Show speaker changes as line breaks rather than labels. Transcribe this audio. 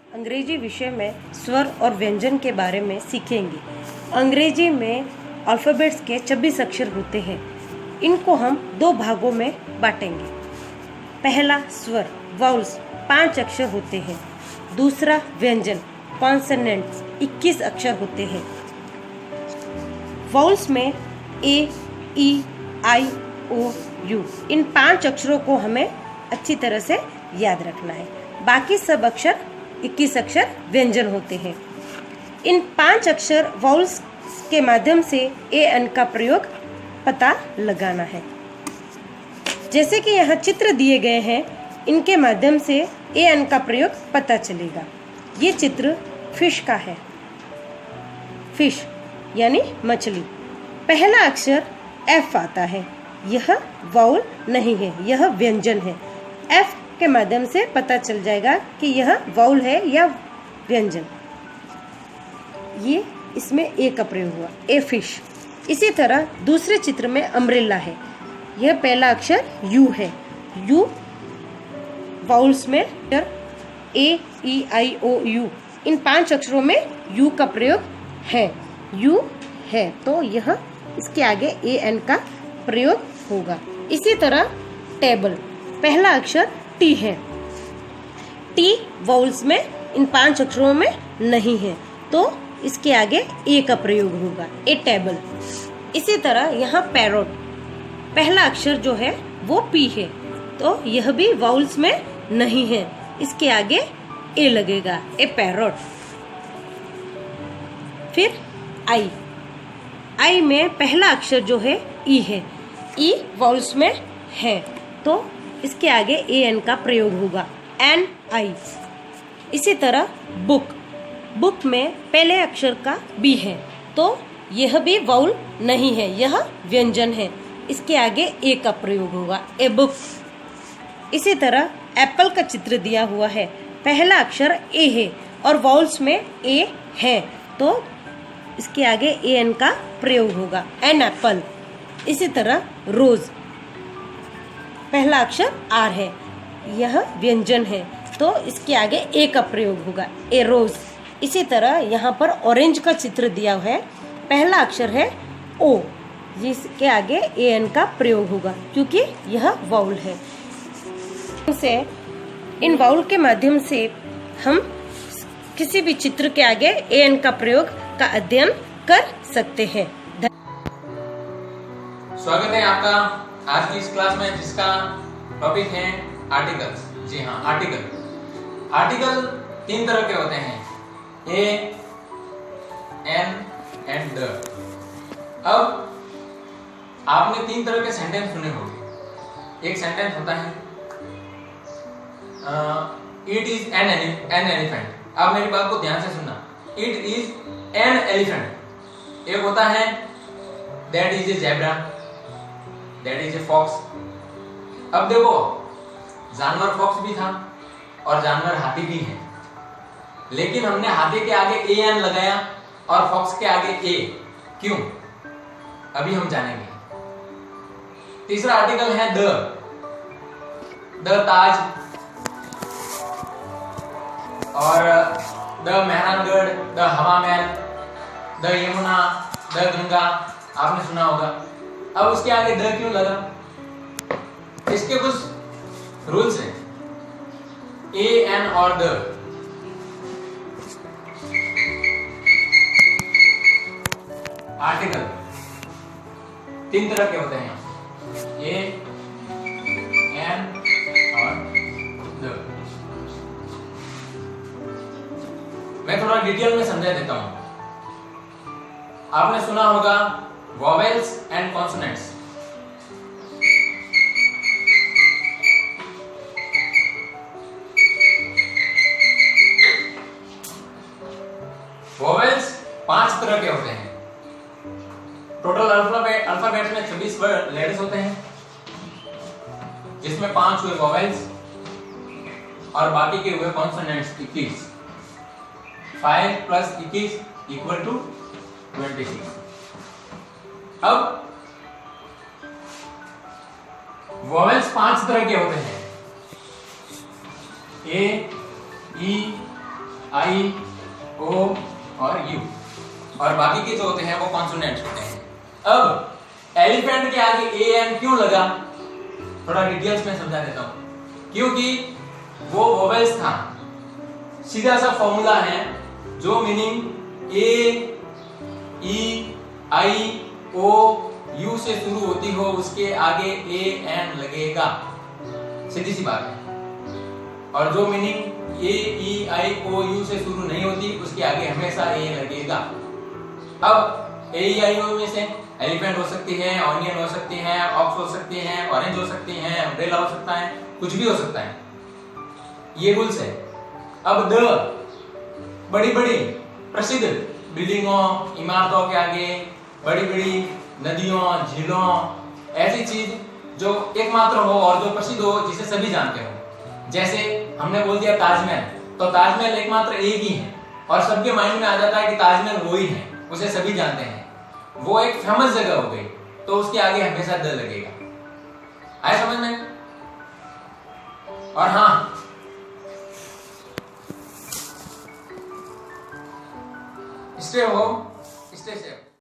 अंग्रेजी विषय में स्वर और व्यंजन के बारे में सीखेंगे। अंग्रेजी में अल्फ़ाबेट्स के 26 अक्षर होते हैं। इनको हम दो भागों में बांटेंगे। पहला स्वर वाउल्स 5 अक्षर होते हैं। दूसरा व्यंजन कॉन्सोनेंट्स 21 अक्षर होते हैं। वाउल्स में ए, ई, आई, ओ, यू इन 5 अक्षरों को हमें अच्छी तरह से याद रखना है। बाकी सब अक्षर 21 अक्षर व्यंजन होते हैं। इन 5 अक्षर वाउल्स के माध्यम से ए एन का प्रयोग पता लगाना है। जैसे कि यहाँ चित्र दिए गए हैं, इनके माध्यम से ए एन का प्रयोग पता चलेगा। ये चित्र फिश का है। फिश यानी मछली। पहला अक्षर एफ आता है। यह वाउल नहीं है, यह व्यंजन है। एफ के माध्यम से पता चल जाएगा कि यह वाउल है या व्यंजन। ये इसमें ए का प्रयोग हुआ, ए फिश। इसी तरह दूसरे चित्र में अम्ब्रेला है। यह पहला अक्षर यू है। यू वाउल्स में ए, ई, आई, ओ, यू इन 5 अक्षरों में यू का प्रयोग है। यू है तो यह इसके आगे ए एन का प्रयोग होगा। इसी तरह टेबल पहला अक्षर टी है। टी वाउल्स में इन 5 अक्षरों में नहीं है तो इसके आगे ए का प्रयोग होगा, ए टेबल। इसी तरह यहाँ पैरोट पहला अक्षर जो है वो पी है तो यह भी वाउल्स में नहीं है, इसके आगे ए लगेगा, ए पैरोट। फिर आई। आई में पहला अक्षर जो है ई है। ई वाउल्स में है तो इसके आगे ए एन का प्रयोग होगा, एन आई। इसी तरह बुक। बुक में पहले अक्षर का बी है तो यह भी वाउल नहीं है, यह व्यंजन है, इसके आगे ए का प्रयोग होगा, ए बुक। इसी तरह एप्पल का चित्र दिया हुआ है। पहला अक्षर ए है और वाउल्स में ए है तो इसके आगे ए एन का प्रयोग होगा, एन एप्पल। इसी तरह रोज पहला अक्षर आर है, यह व्यंजन है तो इसके आगे ए का प्रयोग होगा, ए रोज। इसी तरह यहाँ पर ऑरेंज का चित्र दिया है। पहला अक्षर है ओ, जिसके आगे ए एन का प्रयोग होगा क्योंकि यह वाउल है। इन वाउल के माध्यम से हम किसी भी चित्र के आगे ए एन का प्रयोग का अध्ययन कर सकते हैं।
स्वागत है आपका आज की इस क्लास में, जिसका टॉपिक है आर्टिकल्स। जी हाँ, आर्टिकल। आर्टिकल 3 तरह के होते हैं, ए, एन एंड द। अब आपने 3 तरह के सेंटेंस सुने होंगे। एक सेंटेंस होता है इट इज एन एलिफेंट। अब मेरी बात को ध्यान से सुनना। It is an elephant. एक होता है that is a zebra, that is a fox. अब देखो, जानवर फॉक्स भी था और जानवर हाथी भी है, लेकिन हमने हाथी के आगे ए एन लगाया और फॉक्स के आगे ए। क्यों? अभी हम जानेंगे। तीसरा आर्टिकल है द ताज और द मेहरानगढ़, द हवा महल, द यमुना, द गंगा। आपने सुना होगा। अब उसके आगे द क्यों लगा? इसके कुछ रूल्स हैं, ए एन और द। आर्टिकल 3 तरह के होते हैं, ए एन और द। मैं थोड़ा डिटेल में समझा देता हूं। आपने सुना होगा वॉवेल्स एंड कॉन्सोनेंट्स। वॉवेल्स 5 तरह के होते हैं। टोटल अल्फाबेट में 26 लेटर्स होते हैं, जिसमें 5 हुए वॉवेल्स और बाकी के हुए कॉन्सोनेंट्स 21। 5 + 21 = 26। अब वॉवेल्स 5 तरह के होते हैं, ए, ई, आई, ओ और यू, और बाकी के जो होते हैं वो कॉन्सोनेंट्स होते हैं। अब एलिफेंट के आगे ए एन क्यों लगा, थोड़ा डिटेल्स में समझा देता हूं। क्योंकि वो वोवेल्स था, सीधा सा फॉर्मूला है, जो meaning A, E, I, O, you से शुरू होती हो उसके आगे ए एन लगेगा, सीधी सी बात है। और जो meaning A, E, I, O, you से शुरू नहीं होती उसके आगे हमेशा ए लगेगा। अब ए, ई, आई, ओ में से एलिफेंट हो सकती है, ऑनियन हो सकती है, ऑक्स हो सकती है, ऑरेंज हो सकती है, अम्ब्रेला हो सकता है, कुछ भी हो सकता है, ये रूल्स है। अब द बड़ी बड़ी प्रसिद्ध बिल्डिंगों, इमारतों के आगे बड़ी बड़ी नदियों, झीलों, ऐसी चीज जो एकमात्र हो और जो प्रसिद्ध हो, जिसे सभी जानते हो। जैसे हमने बोल दिया ताजमहल, तो ताजमहल एकमात्र एक ही है और सबके माइंड में आ जाता है कि ताजमहल वो ही है, उसे सभी जानते हैं, वो एक फेमस जगह हो गई, तो उसके आगे हमेशा द लगेगा। आया समझ में? और हाँ, स्टे होम, स्टे सेफ।